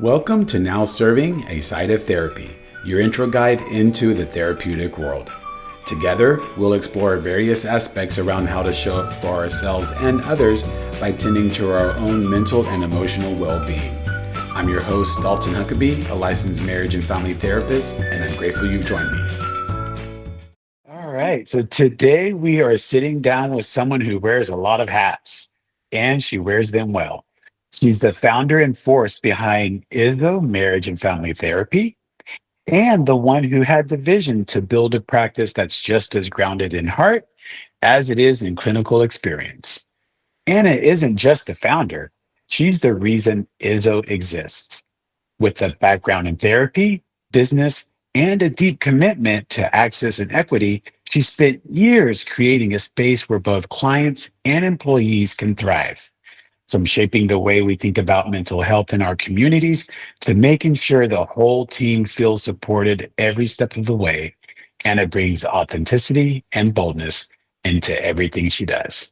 Welcome to Now Serving, a Side of Therapy, your intro guide into the therapeutic world. Together, we'll explore various aspects around how to show up for ourselves and others by tending to our own mental and emotional well-being. I'm your host, Dalton Huckabee, a licensed marriage and family therapist, and I'm grateful you've joined me. All right, so today we are sitting down with someone who wears a lot of hats, and she wears them well. She's the founder and force behind Izzo Marriage and Family Therapy, and the one who had the vision to build a practice that's just as grounded in heart as it is in clinical experience. Anna isn't just the founder, she's the reason Izzo exists. With a background in therapy, business, and a deep commitment to access and equity, she spent years creating a space where both clients and employees can thrive. From shaping the way we think about mental health in our communities to making sure the whole team feels supported every step of the way, Anna brings authenticity and boldness into everything she does.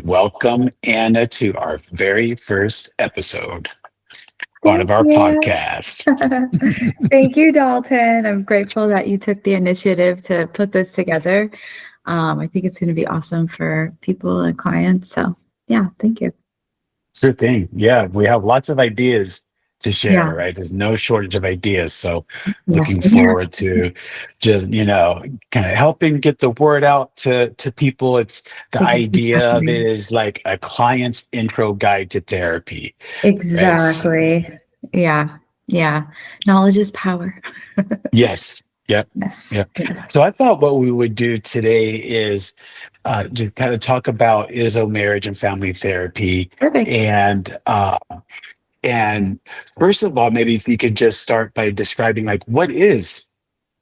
Welcome, Anna, to our very first episode, part of Thank our you. podcast. Thank you, Dalton. I'm grateful that you took the initiative to put this together. I think it's going to be awesome for people and clients. So, yeah, thank you. Sure thing. Yeah, we have lots of ideas to share, Yeah, right? There's no shortage of ideas. So yeah, looking yeah. forward to just, kind of helping get the word out to people. It's the idea of it Exactly. is like a client's intro guide to therapy, right? Exactly. Yeah, yeah. Knowledge is power. Yes. Yep. Yes, Yep. yes. So I thought what we would do today is just kind of talk about Izzo marriage and family therapy Perfect. and first of all, maybe if you could just start by describing like what is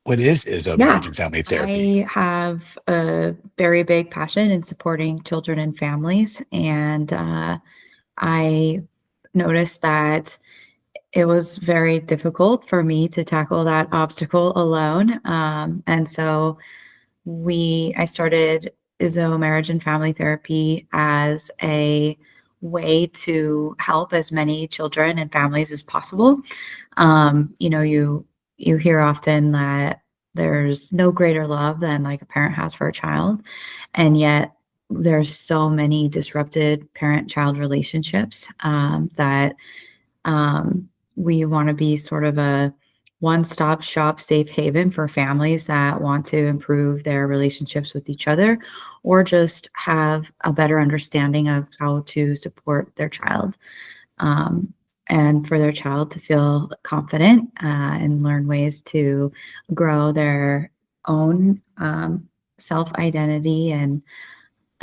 Izzo Yeah. marriage and family therapy? I have a very big passion in supporting children and families. And I noticed that it was very difficult for me to tackle that obstacle alone. And so I started Izzo Marriage and Family Therapy as a way to help as many children and families as possible. You hear often that there's no greater love than like a parent has for a child, and yet there's so many disrupted parent-child relationships that we want to be sort of a one-stop shop safe haven for families that want to improve their relationships with each other or just have a better understanding of how to support their child, um, and for their child to feel confident and learn ways to grow their own self-identity and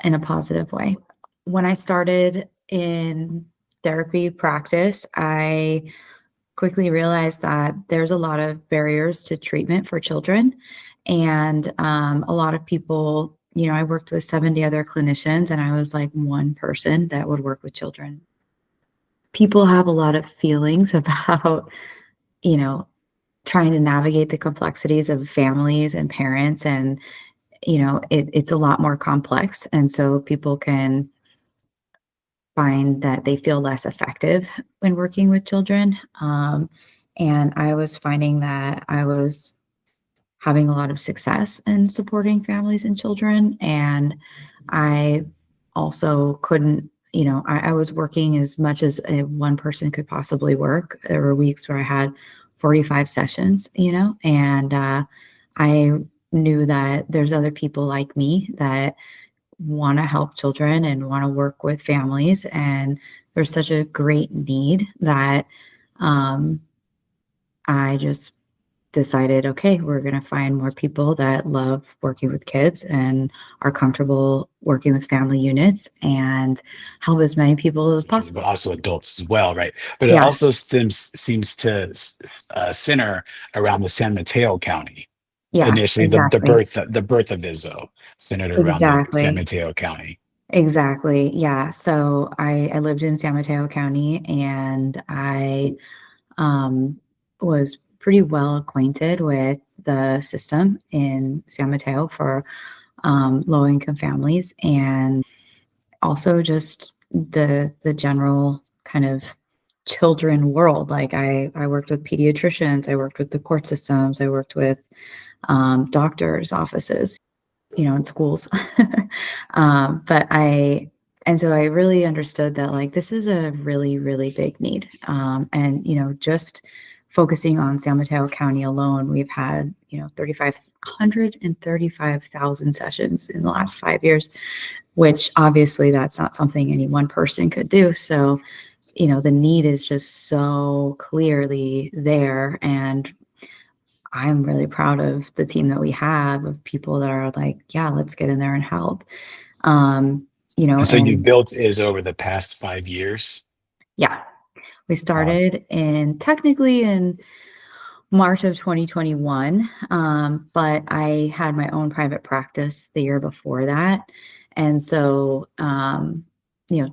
in a positive way. When I started in therapy practice, I quickly realized that there's a lot of barriers to treatment for children. And a lot of people, I worked with 70 other clinicians, and I was like one person that would work with children. People have a lot of feelings about, you know, trying to navigate the complexities of families and parents. And, it's a lot more complex. And so people can find that they feel less effective when working with children. And I was finding that I was having a lot of success in supporting families and children. And I also couldn't, I was working as much as one person could possibly work. There were weeks where I had 45 sessions, and I knew that there's other people like me that want to help children and want to work with families. And there's such a great need that um, I just decided, okay, we're going to find more people that love working with kids and are comfortable working with family units and help as many people as But possible. also adults as well, right? But it Yeah, also seems to center around the San Mateo County. yeah, Initially, exactly. the birth of Izzo centered around the San Exactly. Mateo County. Exactly. Yeah. So I lived in San Mateo County, and I um, was pretty well acquainted with the system in San Mateo for low income families, and also just the general kind of children world. Like I worked with pediatricians, I worked with the court systems, I worked with doctors' offices, in schools. But and so I really understood that like this is a really, really big need. And, just focusing on San Mateo County alone, we've had, 135,000 sessions in the last 5 years, which obviously that's not something any one person could do. So, the need is just so clearly there. And I'm really proud of the team that we have of people that are like, yeah, let's get in there and help. Um, And so you and built Izzo over the past 5 years. yeah, we started technically in March of 2021. But I had my own private practice the year before that. And so,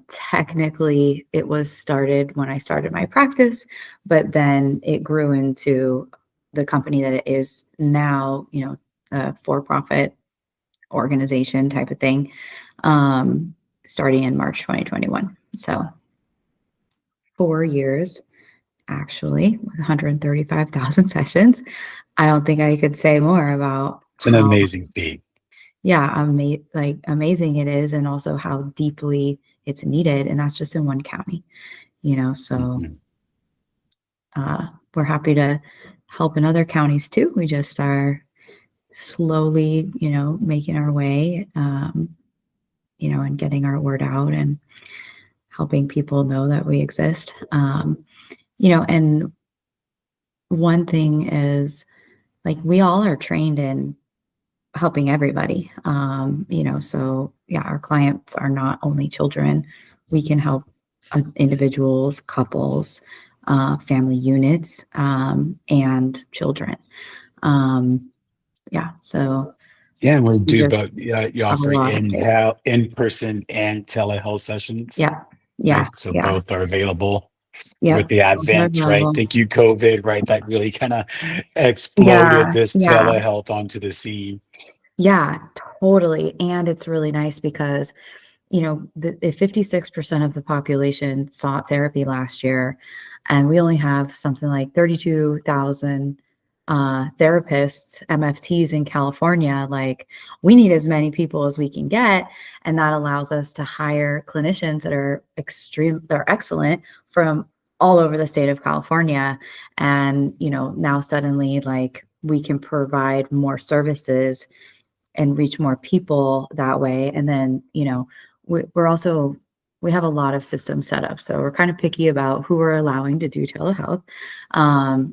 technically it was started when I started my practice, but then it grew into the company that it is now, a for-profit organization type of thing, starting in March 2021. So 4 years, actually, with 135,000 sessions. I don't think I could say more about It's an amazing feat. amazing it is, and also how deeply it's needed. And that's just in one county, so we're happy to help in other counties too. We just are slowly, making our way, and getting our word out and helping people know that we exist. And one thing is like we all are trained in helping everybody. So yeah, our clients are not only children. We can help individuals, couples, family units, and children. So Yeah, we'll do just both. You have a offer lot of kids. in-person and telehealth sessions. Yeah. Right. Yeah. So Yeah. both are available with Yep. the Both are advent, right? available. Thank you, COVID, right? That really kind of exploded Yeah. this Yeah. telehealth onto the scene. Yeah, totally. And it's really nice because, the 56% of the population sought therapy last year, and we only have something like 32,000 therapists, MFTs in California. Like, we need as many people as we can get, and that allows us to hire clinicians that are they're excellent from all over the state of California. And, now suddenly, like, we can provide more services and reach more people that way. And then, we're also, we have a lot of systems set up. So we're kind of picky about who we're allowing to do telehealth.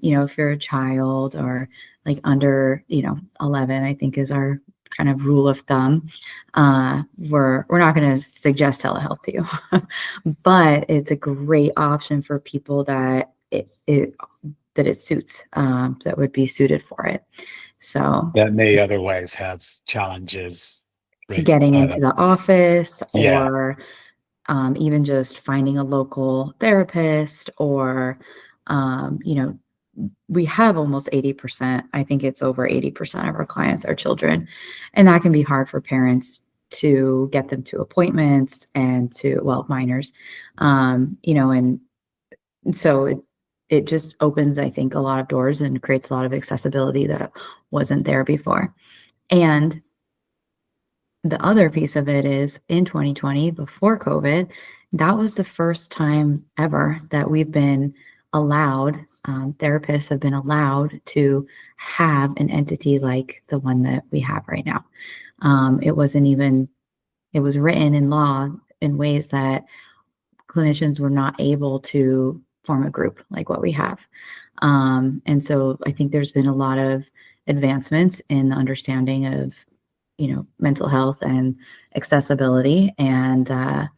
If you're a child or like under, 11, I think is our kind of rule of thumb. We're not going to suggest telehealth to you, but it's a great option for people that it suits, that would be suited for it. So That may otherwise have challenges, right? getting into the office, Yeah. or even just finding a local therapist, or we have almost 80%. I think it's over 80% of our clients are children, and that can be hard for parents to get them to appointments and minors, and so it just opens, I think, a lot of doors and creates a lot of accessibility that wasn't there before. And the other piece of it is in 2020, before COVID, that was the first time ever that we've been allowed, therapists have been allowed to have an entity like the one that we have right now. It was written in law in ways that clinicians were not able to form a group like what we have. And so I think there's been a lot of advancements in the understanding of, mental health and accessibility, and a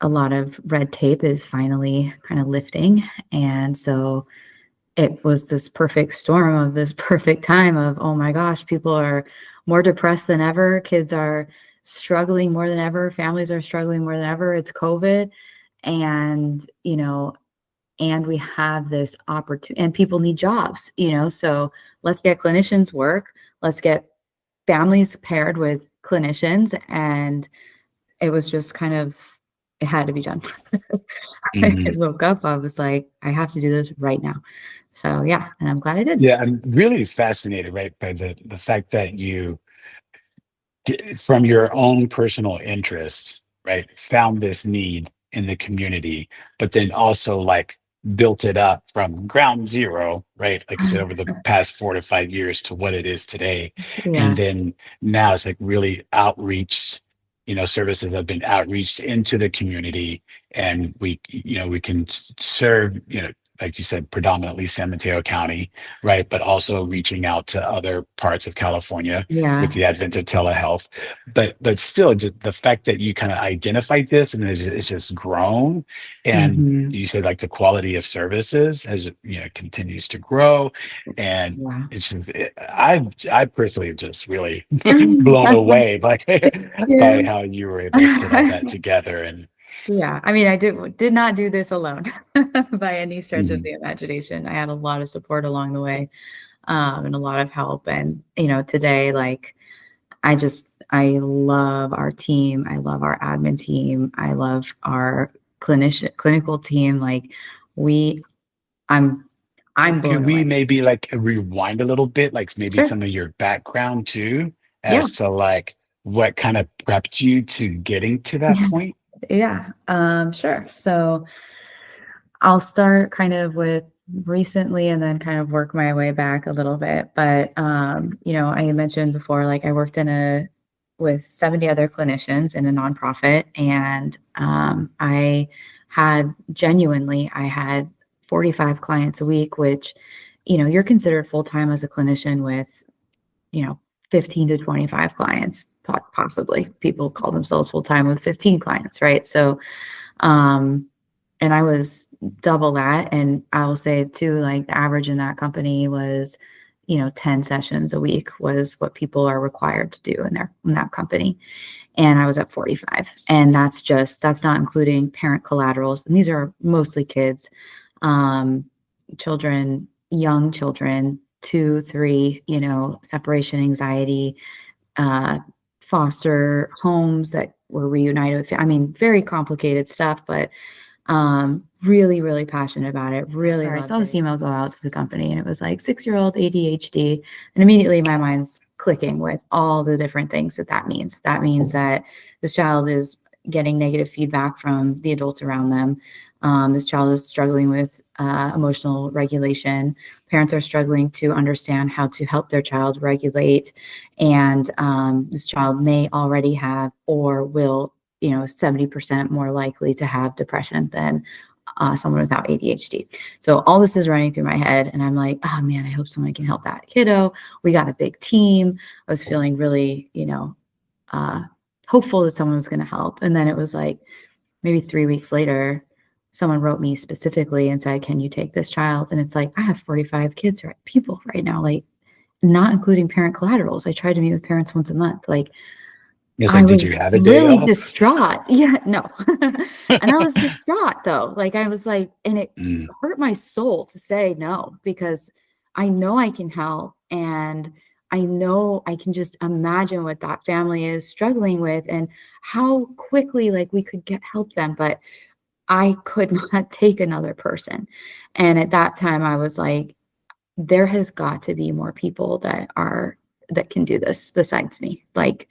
lot of red tape is finally kind of lifting. And so it was this perfect storm of this perfect time of, oh my gosh, people are more depressed than ever. Kids are struggling more than ever. Families are struggling more than ever. It's COVID. And, and we have this opportunity, and people need jobs, so let's get clinicians work. Let's get families paired with clinicians. And it was just kind of it had to be done. I Mhm. woke up, I was like, I have to do this right now. So yeah, and I'm glad I did. Yeah, I'm really fascinated, right, by the fact that from your own personal interests, right, found this need in the community, but then also like built it up from ground zero, right? Like you said, over the past 4 to 5 years to what it is today. And Yeah. then now it's like really outreach, services have been outreached into the community, and we can serve, like you said, predominantly San Mateo County, right? But also reaching out to other parts of California with Yeah. the advent of telehealth. But still, just the fact that you kind of identified this and it's just grown, and Hmm. you said like the quality of services has continues to grow, and Yeah. it's just I personally am just really blown away by Yeah. by how you were able to put all that together. And Yeah. I mean, I did not do this alone by any stretch of Mhm. the imagination. I had a lot of support along the way, and a lot of help. And, today, like, I love our team. I love our admin team. I love our clinical team. Like, we, I'm, I'm blown Can we away. maybe like rewind a little bit, like maybe Sure. some of your background too, Yeah. as to like what kind of prepped you to getting to that point? Yeah. Sure. So I'll start kind of with recently and then kind of work my way back a little bit. But I mentioned before, like I worked with 70 other clinicians in a nonprofit, and I had 45 clients a week, which, you're considered full time as a clinician with, you know, 15 to 25 clients, possibly. People call themselves full time with 15 clients, right? So, um, and I was double that. And I will say too, like the average in that company was, 10 sessions a week was what people are required to do in that company. And I was at 45. And that's not including parent collaterals. And these are mostly kids, um, children, young children, 2, 3, separation anxiety, uh, foster homes that were reunited with, I mean, very complicated stuff, but really, really passionate about it. Really, I saw this email go out to the company, and it was like 6-year-old ADHD, and immediately my mind's clicking with all the different things that means. That means that this child is getting negative feedback from the adults around them. This child is struggling with emotional regulation. Parents are struggling to understand how to help their child regulate, and this child may already have or will 70% more likely to have depression than someone without ADHD. So all this is running through my head, and I'm like, oh man, I hope someone can help that kiddo. We got a big team. I was feeling really, uh, hopeful that someone was going to help. And then it was like maybe 3 weeks later, someone wrote me specifically and said, can you take this child? And it's like, I have 45 people right now, like not including parent collaterals. I try to meet with parents once a month. Like, It's I like, did was you have a day really off? distraught. Yeah, no. And I was distraught though. Like I was like, and it Mm, hurt my soul to say no, because I know I can help, and I know I can just imagine what that family is struggling with and how quickly like we could help them, but I could not take another person. And at that time I was like, there has got to be more people that can do this besides me. Like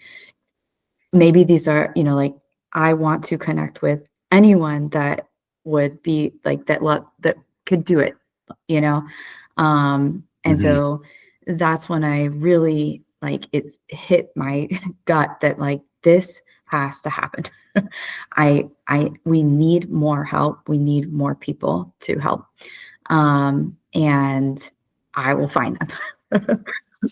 maybe these are, like I want to connect with anyone that would be like that could do it, you know? And mhm. so that's when I really like it hit my gut that like this has to happen. We need more help. We need more people to help. And I will find them.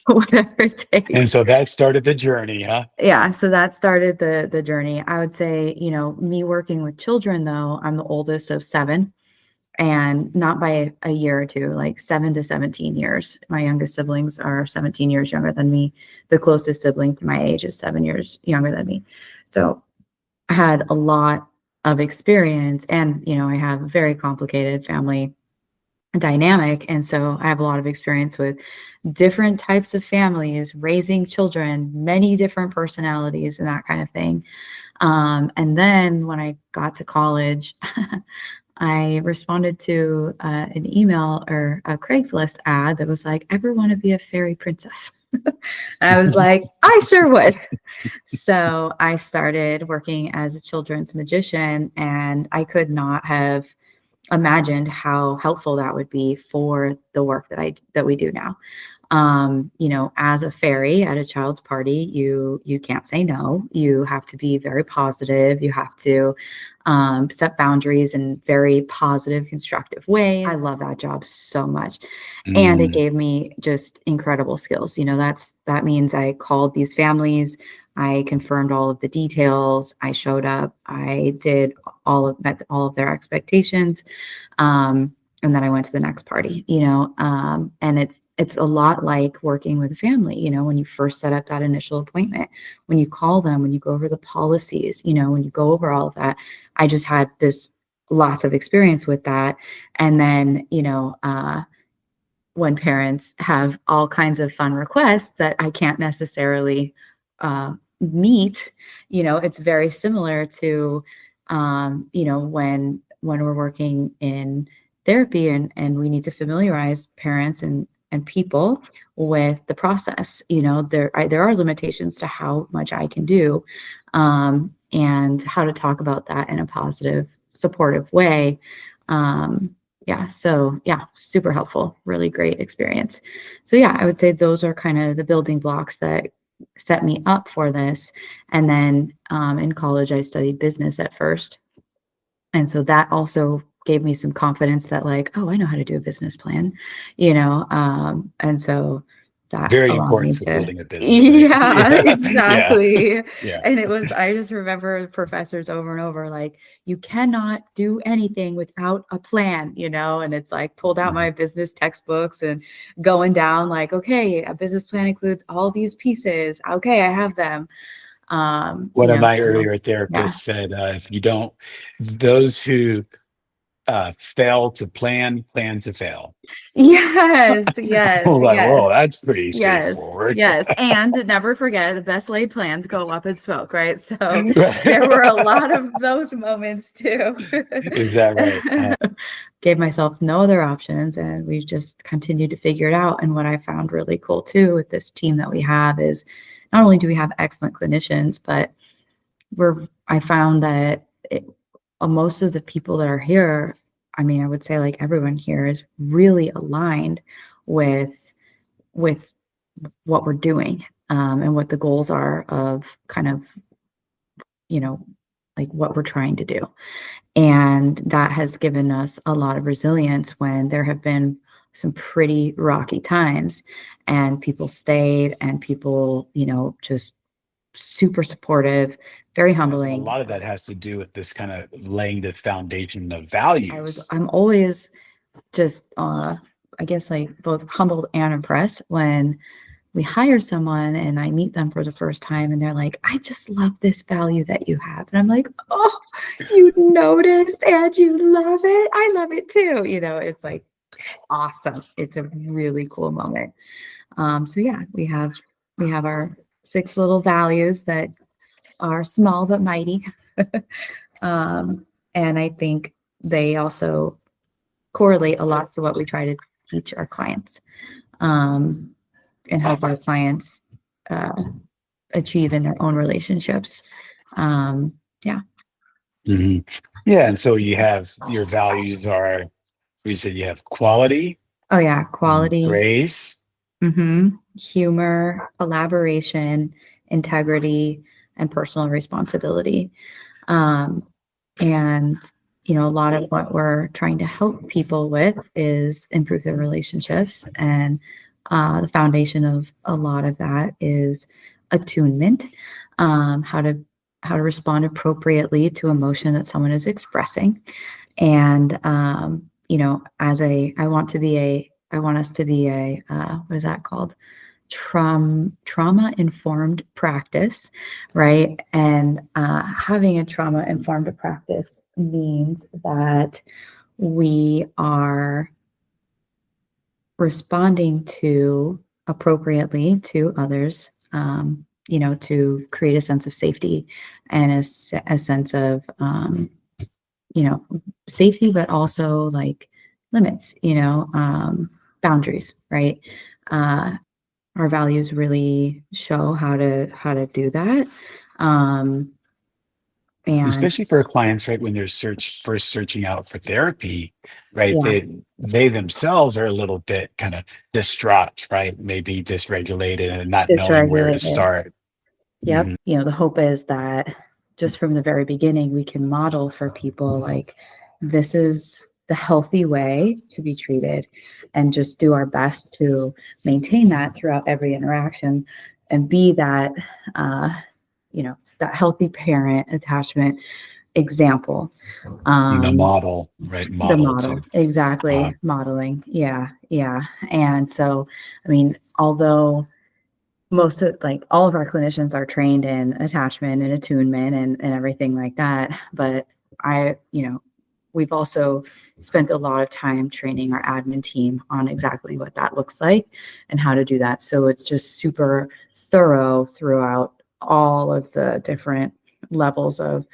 Whatever it And takes. so that started the journey, huh? Yeah, so that started the journey. I would say, me working with children though, I'm the oldest of 7, and not by a year or two, like 7 to 17 years. My youngest siblings are 17 years younger than me. The closest sibling to my age is 7 years younger than me. So I had a lot of experience, and I have a very complicated family dynamic. And so I have a lot of experience with different types of families, raising children, many different personalities and that kind of thing. And then when I got to college, I responded to an email or a Craigslist ad that was like, ever want to be a fairy princess? And I was like, I sure would. So I started working as a children's magician, and I could not have imagined how helpful that would be for the work that we do now. As a fairy at a child's party, you can't say no. You have to be very positive. You have to set boundaries in very positive, constructive ways. I love that job so much. And it gave me just incredible skills. That means I called these families. I confirmed all of the details. I showed up. I did met all of their expectations. And then I went to the next party, and it's a lot like working with a family, when you first set up that initial appointment, when you call them, when you go over the policies, when you go over all of that. I just had lots of experience with that. And then, when parents have all kinds of fun requests that I can't necessarily meet, it's very similar to, when we're working in therapy and we need to familiarize parents and people with the process. There are limitations to how much I can do, and how to talk about that in a positive, supportive way. Super helpful, really great experience. So I would say those are kind of the building blocks that set me up for this. And then in college, I studied business at first. And so that also gave me some confidence that I know how to do a business plan, and so that very allowed me important for to building a business. Right? Yeah, exactly. Yeah. And I just remember professors over and over, you cannot do anything without a plan, and it's pulled out my business textbooks and going down okay, a business plan includes all these pieces. Okay, I have them. One of my earlier therapists said, if you don't, those who fail to plan to fail. Yes. Whoa, that's pretty straightforward. Yes. And never forget, the best laid plans go up in smoke, right? So there were a lot of those moments too. Is that right? Gave myself no other options, and we just continued to figure it out. And what I found really cool too with this team that we have is not only do we have excellent clinicians, but I found that most of the people that are here, I would say everyone here is really aligned with what we're doing, and what the goals are of kind of, what we're trying to do. And that has given us a lot of resilience when there have been some pretty rocky times, and people stayed, and people, just super supportive, very humbling. A lot of that has to do with this kind of laying this foundation of values. I'm always just, I guess, both humbled and impressed when we hire someone and I meet them for the first time and they're like, I just love this value that you have. And I'm like, oh, you noticed and you love it. I love it too. It's awesome. It's a really cool moment. We have our 6 little values that are small but mighty. And I think they also correlate a lot to what we try to teach our clients, and help our clients achieve in their own relationships. Mm-hmm. Yeah. And so you have your values are, you said you have quality. Oh yeah. Quality, grace, humor, collaboration, integrity, and personal responsibility. And, a lot of what we're trying to help people with is improve their relationships. And the foundation of a lot of that is attunement, how to respond appropriately to emotion that someone is expressing. And, I want us to be a, what is that called? Trauma-informed practice, right? And having a trauma-informed practice means that we are responding to appropriately to others, to create a sense of safety and a sense of, safety, but also like limits, boundaries, right? Our values really show how to do that. And especially for clients, right, when they're first searching out for therapy, right? yeah, They themselves are a little bit kind of distraught, right? Maybe dysregulated and not knowing where to dysregulated. start. Yep. Mhm. The hope is that just from the very beginning, we can model for people like this is the healthy way to be treated, and just do our best to maintain that throughout every interaction and be that, that healthy parent attachment example. The Um, model, right? the Model model, to, exactly. Modeling. Yeah. Yeah. And so, I mean, although most of like all of our clinicians are trained in attachment and attunement and everything like that. But we've also spent a lot of time training our admin team on exactly what that looks like and how to do that. So it's just super thorough throughout all of the different levels of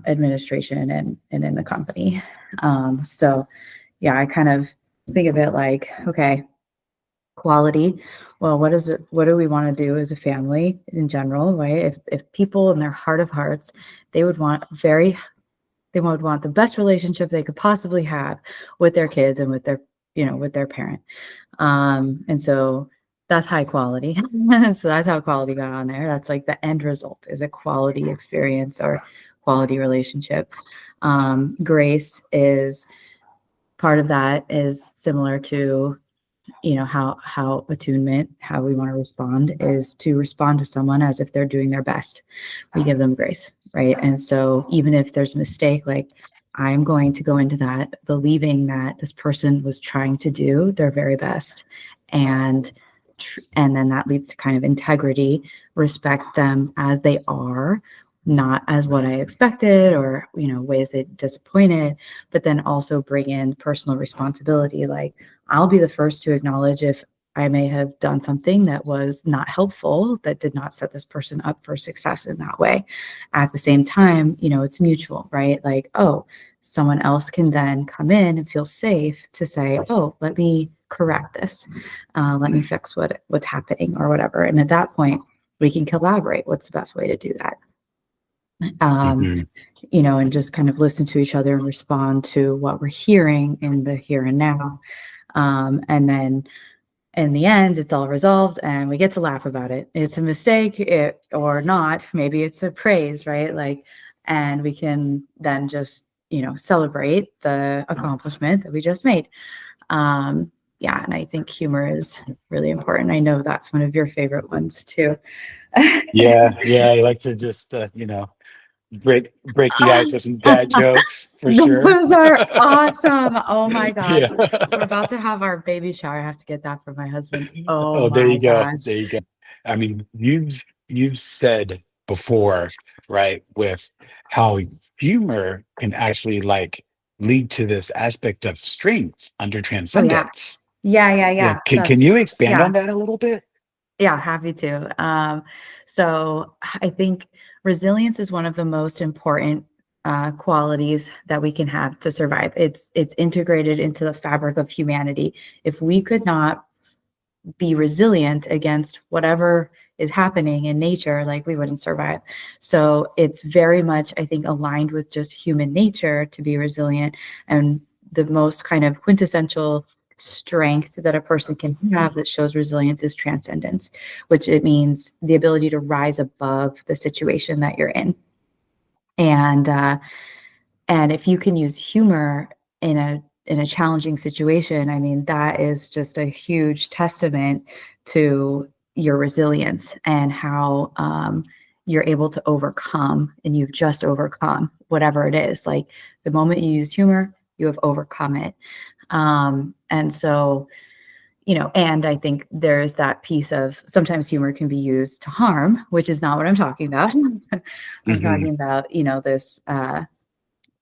administration and in the company. So yeah, I kind of think of it like, okay, quality. Well, what do we want to do as a family in general, right? If people in their heart of hearts, they would want the best relationship they could possibly have with their kids and with their parent. And so that's high quality. So that's how quality got on there. That's like the end result is a quality experience or quality relationship. Grace is part of that, is similar to how attunement, how we want to respond is to respond to someone as if they're doing their best. We give them grace, right? And so even if there's a mistake, like I'm going to go into that believing that this person was trying to do their very best, and then that leads to kind of integrity, respect them as they are, not as what I expected or ways that disappointed, but then also bring in personal responsibility. Like I'll be the first to acknowledge if I may have done something that was not helpful, that did not set this person up for success in that way. At the same time, it's mutual, right? Like, oh, someone else can then come in and feel safe to say, oh, let me correct this. Let me fix what's happening or whatever. And at that point, we can collaborate. What's the best way to do that? Mhm. And just kind of listen to each other and respond to what we're hearing in the here and now. And then in the end, it's all resolved and we get to laugh about it. It's a mistake or not. Maybe it's a praise, right? Like, and we can then just, celebrate the accomplishment that we just made. Yeah. And I think humor is really important. I know that's one of your favorite ones too. Yeah, I like to just break the ice with some dad jokes for sure. Those are awesome. Oh my gosh. Yeah. We're about to have our baby shower. I have to get that for my husband. Oh Oh, there my you go. gosh. There you go. I mean, you've said before, right, with how humor can actually like lead to this aspect of strength under Oh yeah. transcendence. Yeah. Yeah. Can you expand on that a little bit? Yeah, happy to. So I think resilience is one of the most important qualities that we can have to survive. It's integrated into the fabric of humanity. If we could not be resilient against whatever is happening in nature, like we wouldn't survive. So it's very much, I think, aligned with just human nature to be resilient. And the most kind of quintessential strength that a person can have that shows resilience is transcendence, which it means the ability to rise above the situation that you're in. And if you can use humor in a challenging situation, I mean, that is just a huge testament to your resilience and how you're able to overcome, and you've just overcome whatever it is. Like the moment you use humor, you have overcome it. And so, and I think there's that piece of sometimes humor can be used to harm, which is not what I'm talking about. I'm Hmm. talking about, this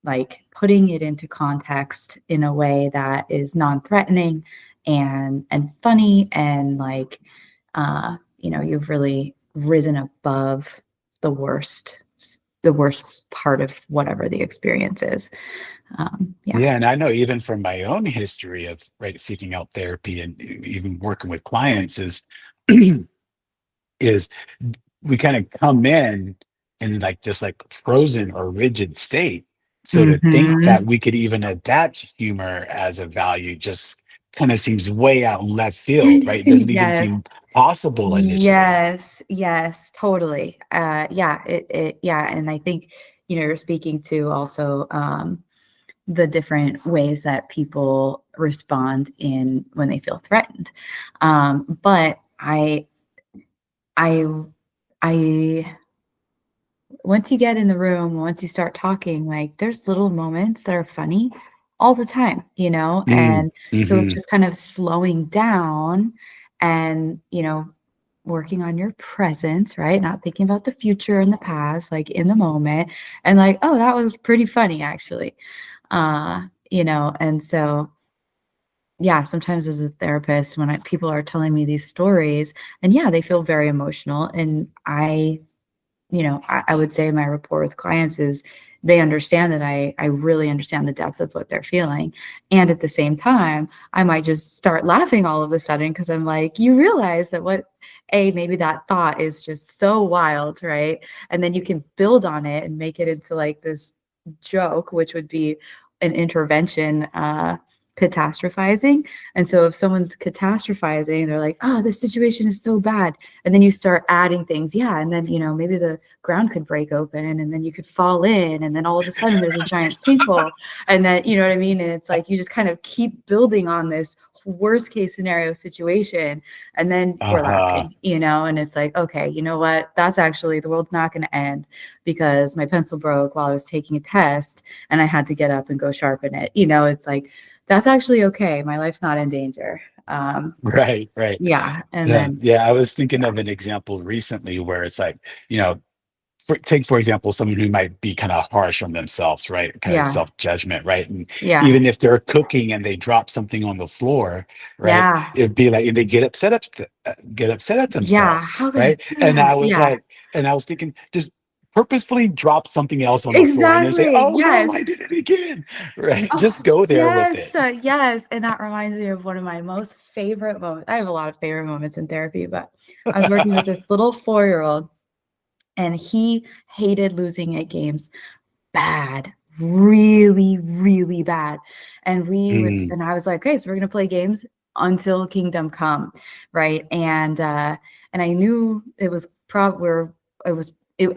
like putting it into context in a way that is non-threatening and funny, and like, you've really risen above the worst part of whatever the experience is. Yeah. Yeah, and I know even from my own history of seeking out therapy and even working with clients is we kind of come in like this like frozen or rigid state. So to think Mm-hmm. that we could even adapt humor as a value just kind of seems way out in left field, right? It doesn't even Yes. seem possible initially. Yes, totally. Yeah. And I think, you're speaking to also, the different ways that people respond when they feel threatened. But I, I, once you get in the room, once you start talking, like there's little moments that are funny all the time, Mm, and so it's mhm. just kind of slowing down and, working on your present, right? Not thinking about the future and the past, like in the moment, and like, oh, that was pretty funny actually. And so, yeah, sometimes as a therapist, when people are telling me these stories, and yeah, they feel very emotional, and I would say my rapport with clients is they understand that I really understand the depth of what they're feeling. And at the same time, I might just start laughing all of a sudden because I'm like, you realize that maybe that thought is just so wild, right? And then you can build on it and make it into like this joke, which would be an intervention, catastrophizing. And so if someone's catastrophizing, they're like, oh, this situation is so bad. And then you start adding things. Yeah. And then, maybe the ground could break open and then you could fall in. And then all of a sudden there's a giant sinkhole. And then, you know what I mean? And it's like, you just kind of keep building on this worst case scenario situation. And then we're Uh-huh. laughing, and it's like, okay, you know what? That's actually, the world's not going to end because my pencil broke while I was taking a test and I had to get up and go sharpen it. It's like, that's actually okay. My life's not in danger. Right, right. Yeah. And Yeah, then, yeah. I was thinking yeah, of an example recently where it's like, take for example someone who might be kind of harsh on themselves, right? Kind of yeah, self-judgment, right? And yeah, even if they're cooking and they drop something on the floor, right? yeah, It'd be like, and they get upset at yeah. themselves, How could I right? do And that? I was Yeah, like, and I was thinking, just purposefully drop something else on the floor and then say, exactly. oh no, Yes. I did it again, right? Oh, Just go there with yes. it. Yes. And that reminds me of one of my most favorite moments. I have a lot of favorite moments in therapy, but I was working with this little 4-year-old and he hated losing at games bad, really, really bad. And Mm, I was like, okay, so we're gonna play games until kingdom come, right? And I knew it was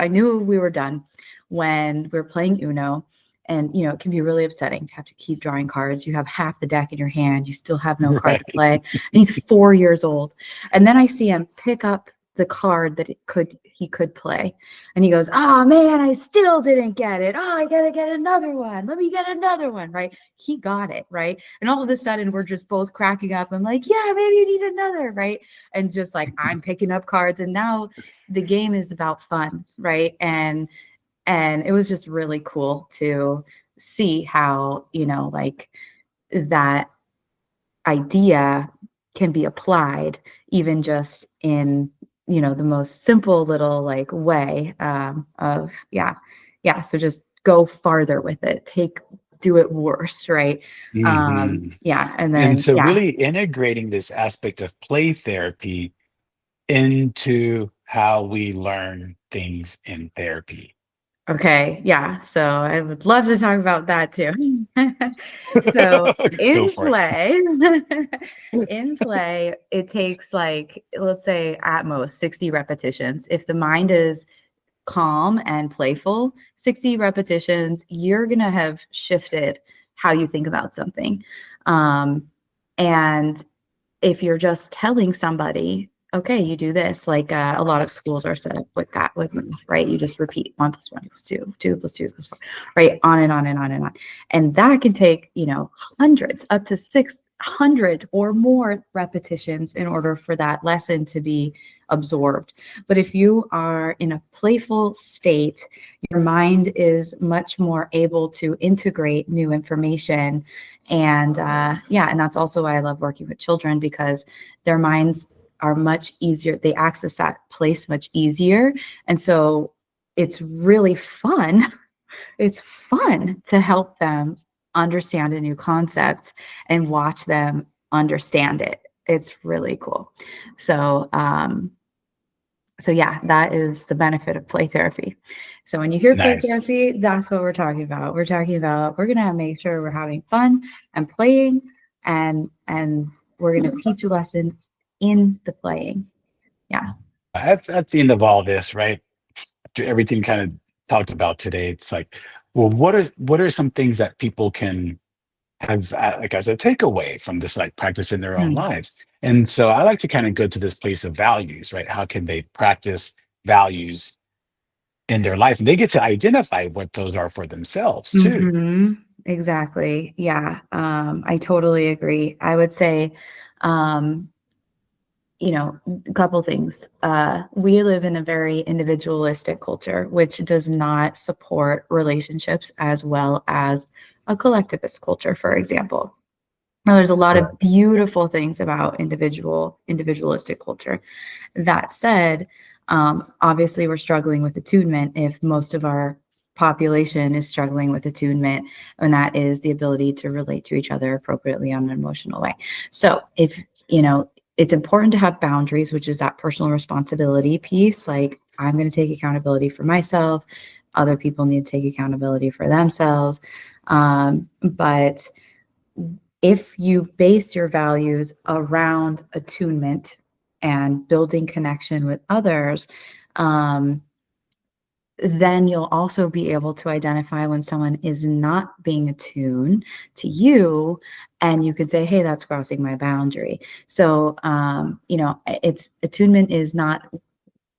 I knew we were done when we were playing Uno. And it can be really upsetting to have to keep drawing cards. You have half the deck in your hand, you still have no card to right. play. And he's 4 years old. And then I see him pick up the card that he could play. And he goes, oh man, I still didn't get it. Oh, I gotta get another one. Let me get another one, right? He got it, right? And all of a sudden we're just both cracking up. I'm like, yeah, maybe you need another, right? And just like I'm picking up cards, and now the game is about fun, right? And it was just really cool to see how, like that idea can be applied even just in the most simple little like way, of so just go farther with it, do it worse, right? Mhm. Yeah, and And then so really integrating this aspect of play therapy into how we learn things in therapy. okay, yeah, so I would love to talk about that too. So Go in for it. play, in play, it takes like, let's say at most 60 repetitions. If the mind is calm and playful, 60 repetitions, you're going to have shifted how you think about something. And if you're just telling somebody, okay, you do this, like a lot of schools are set up with that, with math, right? You just repeat 1 + 1 = 2, 2 + 2 = 4, right? On and on and on and on. And that can take, hundreds, up to 100 or more repetitions in order for that lesson to be absorbed. But if you are in a playful state, your mind is much more able to integrate new information. And yeah, and that's also why I love working with children, because their minds are much easier. They access that place much easier. And so it's really fun. It's fun to help them understand a new concept and watch them understand it. It's really cool. So, so yeah, that is the benefit of play therapy. So when you hear play Nice. therapy, that's what we're talking about. We're talking about, we're going to make sure we're having fun and playing, and we're going to teach a lesson in the playing. Yeah. At the end of all this, right? After everything kind of talked about today, it's like, well, what are some things that people can have like as a takeaway from this like practice in their own Mm. lives? And so I like to kind of go to this place of values, right? How can they practice values in their life? And they get to identify what those are for themselves too. Mhm. Exactly. Yeah. I totally agree. I would say, um, a couple things. We live in a very individualistic culture, which does not support relationships as well as a collectivist culture, for example. Now, there's a lot of Correct. beautiful things about individualistic culture. That said, obviously we're struggling with attunement if most of our population is struggling with attunement, and that is the ability to relate to each other appropriately on an emotional way. So if, it's important to have boundaries, which is that personal responsibility piece. Like, I'm going to take accountability for myself. Other people need to take accountability for themselves. But if you base your values around attunement and building connection with others, then you'll also be able to identify when someone is not being attuned to you, and you could say, hey, that's crossing my boundary. So, it's attunement is not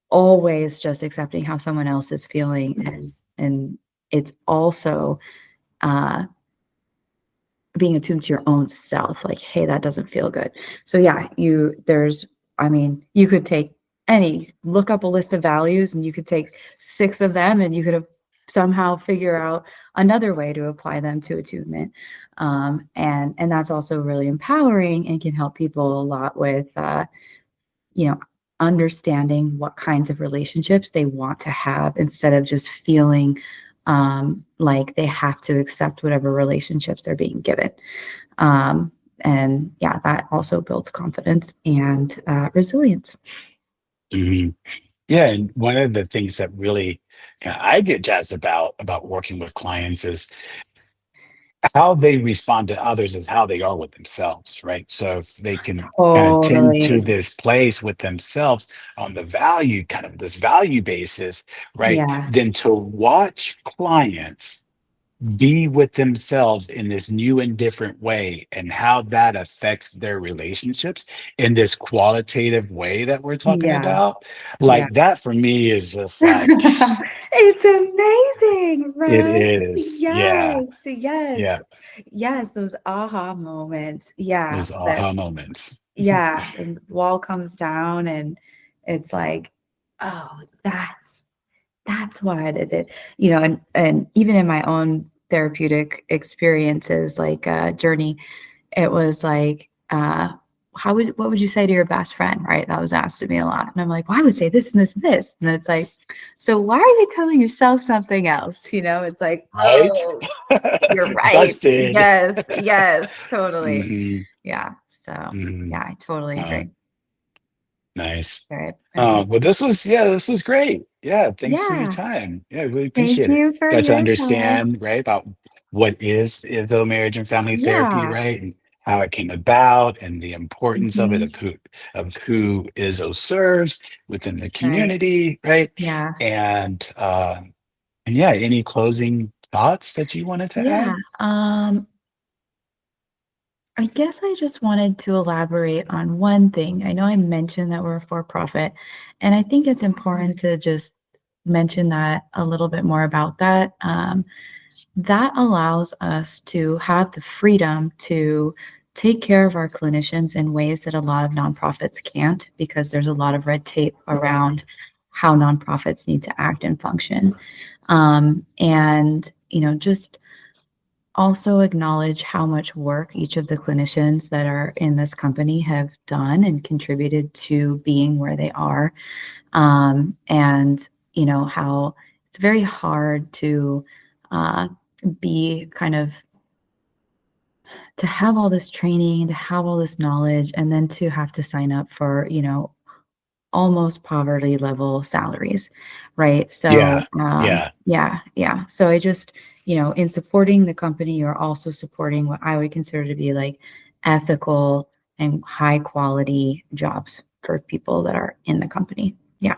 always just accepting how someone else is feeling, and it's also being attuned to your own self, like, hey, that doesn't feel good. So yeah, you could look up a list of values, and you could take 6 of them, and you could have somehow figure out another way to apply them to attunement. And that's also really empowering and can help people a lot with understanding what kinds of relationships they want to have, instead of just feeling like they have to accept whatever relationships they're being given. And yeah, that also builds confidence and resilience. Mhm. Yeah, and one of the things that really I get jazzed about working with clients is how they respond to others is how they are with themselves, right? So if they can kind of tend to Totally. this place with themselves on the value, kind of this value basis, right? Yeah. Then to watch clients be with themselves in this new and different way, and how that affects their relationships in this qualitative way that we're talking Yeah. about, Yeah. like that for me is just like, It's amazing, it right? is. Yeah. Yes, Yeah. yes, yes, those aha moments. Yeah, Those that, aha moments. yeah, and the wall comes down, and it's like, oh, that's why I did it. And even in my own therapeutic experiences, like journey, it was like, what would you say to your best friend? Right. That was asked of me a lot. And I'm like, well, I would say this and this and this. And then it's like, so why are you telling yourself something else? It's like, Right? oh, you're right. Busted. Yes, yes, totally. Hmm. Yeah. So Hmm. yeah, I totally Uh, agree. nice. Very, very Well, cool. this was great. Yeah, thanks for your Yeah. time. Yeah, I really Thank appreciate it. you for Got to your time. understand, right, about what is Izzo marriage and family therapy, Yeah. right? And how it came about, and the importance of it, Mhm. of who Izzo serves within the Right. community, right? Yeah. And yeah, any closing thoughts that you wanted to Yeah. add? I guess I just wanted to elaborate on one thing. I know I mentioned that we're a for profit, and I think it's important to just mention that a little bit more about that. That allows us to have the freedom to take care of our clinicians in ways that a lot of nonprofits can't, because there's a lot of red tape around how nonprofits need to act and function. And, just also acknowledge how much work each of the clinicians that are in this company have done and contributed to being where they are. And, how it's very hard to be kind of, to have all this training, to have all this knowledge, and then to have to sign up for, almost poverty level salaries, right? So, yeah. So I just, in supporting the company, you're also supporting what I would consider to be like ethical and high quality jobs for people that are in the company. Yeah.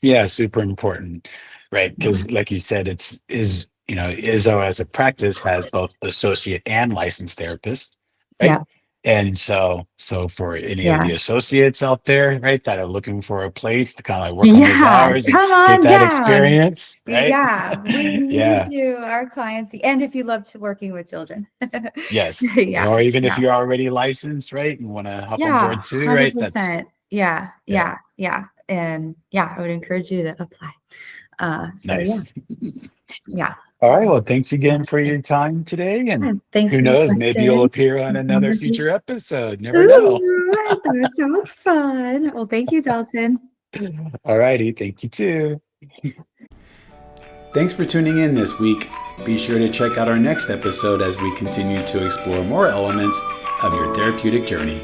Yeah, super important, right? Because like you said, Izzo as a practice has both associate and licensed therapists, right? Yeah. And so for any of Yeah. the associates out there, right, that are looking for a place to kind of like work on those Yeah. hours and Come get on that down. experience, right? Yeah. We need Yeah. you, our clients. And if you love working with children. Yes. Yeah. Or even if Yeah. you're already licensed, right, and want to hop on Yeah. board too, right? 100%. Yeah. Yeah, Yeah. Yeah. And yeah, I would encourage you to apply. So nice. yeah. All right. Well, thanks again for your time today. And Thanks who for the knows, maybe you'll question. appear on another Conversation. future episode. Never know. Ooh, that sounds fun. Well, thank you, Dalton. All righty. Thank you too. Thanks for tuning in this week. Be sure to check out our next episode as we continue to explore more elements of your therapeutic journey.